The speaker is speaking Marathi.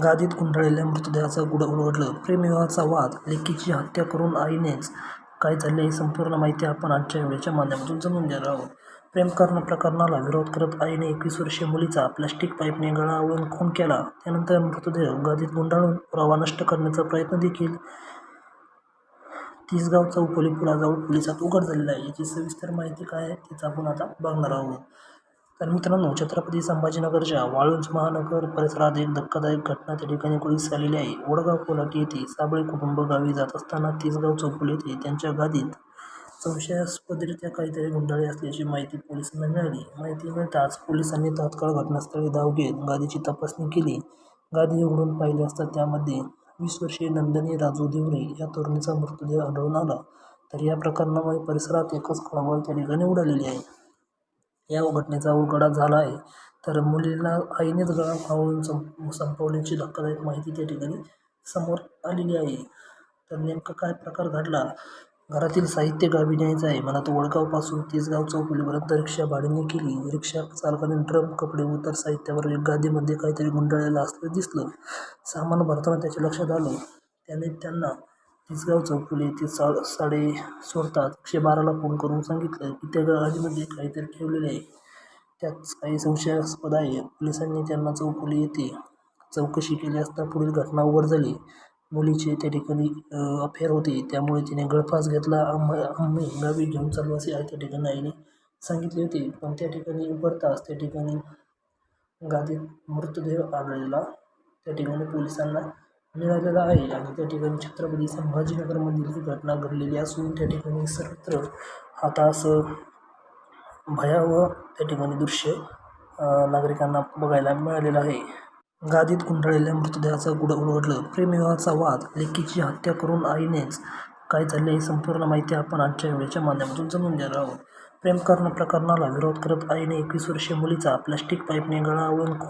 गादीत गुंडाळलेल्या मृतदेहाचं गुढ उलगडलं. प्रेमविवाहाचा वाद, लेकीची हत्या करून आईनेच काय झाले ही संपूर्ण माहिती आपण आजच्या व्हिडिओच्या माध्यमातून जाणून घेणार आहोत. प्रेम प्रकरणाला विरोध करत आईने 21 वर्षीय मुलीचा प्लास्टिक पाईपने गळा आवळून खून केला. त्यानंतर मृतदेह गादीत गुंडाळून पुरावा नष्ट करण्याचा प्रयत्न देखील तिसगाव चौफुली पुलाजवळ पोलिसात उघड झालेला आहे. याची सविस्तर माहिती काय आहे तीच आपण आता बघणार आहोत. तर मित्रांनो, छत्रपती संभाजीनगरच्या वाळुंज महानगर परिसरात एक धक्कादायक घटना त्या ठिकाणी उघडकीस आलेली आहे. वडगाव कोलाटी येथे साबळे कुटुंब गावी जात असताना तिसगाव चौफुली येथे त्यांच्या गादीत संशयास्पदरित्या काहीतरी गुंडाळले असल्याची माहिती पोलिसांना मिळाली. माहिती मिळताच पोलिसांनी तात्काळ घटनास्थळी धाव घेत गादीची तपासणी केली. गादी उघडून पाहिली असता त्यामध्ये 20 वर्षीय नंदिनी राजू देवरे या तरुणीचा मृतदेह आढळून आला. तर या प्रकरणामुळे परिसरात एकच खळबळ त्या ठिकाणी उडालेली आहे. या घटनेचा उलगडा झाला आहे. तर मुलीला आईनेच गळा आवळून संपवल्याची धक्कादायक माहिती त्या ठिकाणी समोर आलेली आहे. तर नेमका काय प्रकार घडला? घरातील साहित्य गावी न्यायचं आहे म्हणत वडगावपासून तिसगाव चौफुलीपर्यंत रिक्षा भाड्याने केली. रिक्षा चालकाने ड्रम, कपडे व इतर साहित्यावर गादीमध्ये काहीतरी गुंडाळलेलं असल्याचं दिसलं. सामान भरताना त्याच्या लक्षात आलं. त्याने त्यांना तिसगाव चौफुली येथे साडे सोडताच 112ला फोन करून सांगितलं की त्या गाडीमध्ये काहीतरी ठेवलेले आहे, त्यात काही संशयास्पद आहे. पोलिसांनी त्यांना चौफुली येथे चौकशी केली असता पुढील घटना उघड झाली. मुलीचे त्या ठिकाणी अफेअर होते, त्यामुळे तिने गळफास घेतला. आम्ही गावी घेऊन चाललो असे त्या ठिकाणी आईने सांगितले होते. पण त्या ठिकाणी उघडताच त्या ठिकाणी गादीत मृतदेह आढळलेला त्या ठिकाणी पोलिसांना मिळालेला आहे. आणि त्या ठिकाणी छत्रपती संभाजीनगरमधील ही घटना घडलेली असून त्या ठिकाणी सर्वत्र आता असं भयावह त्या ठिकाणी दृश्य नागरिकांना बघायला मिळालेलं आहे. गादीत गुंडाळलेल्या मृतदेहाचं गुढ उलगडलं. प्रेमविवाहाचा वाद, लेकीची हत्या करून आईनेच काय झाले ही संपूर्ण माहिती आपण आजच्या व्हिडिओच्या माध्यमातून जाणून घेणार आहोत. प्रकरणाला विरोध करत आईने 21 वर्षीय मुलीचा प्लास्टिक पाईपने गळा आवळून खून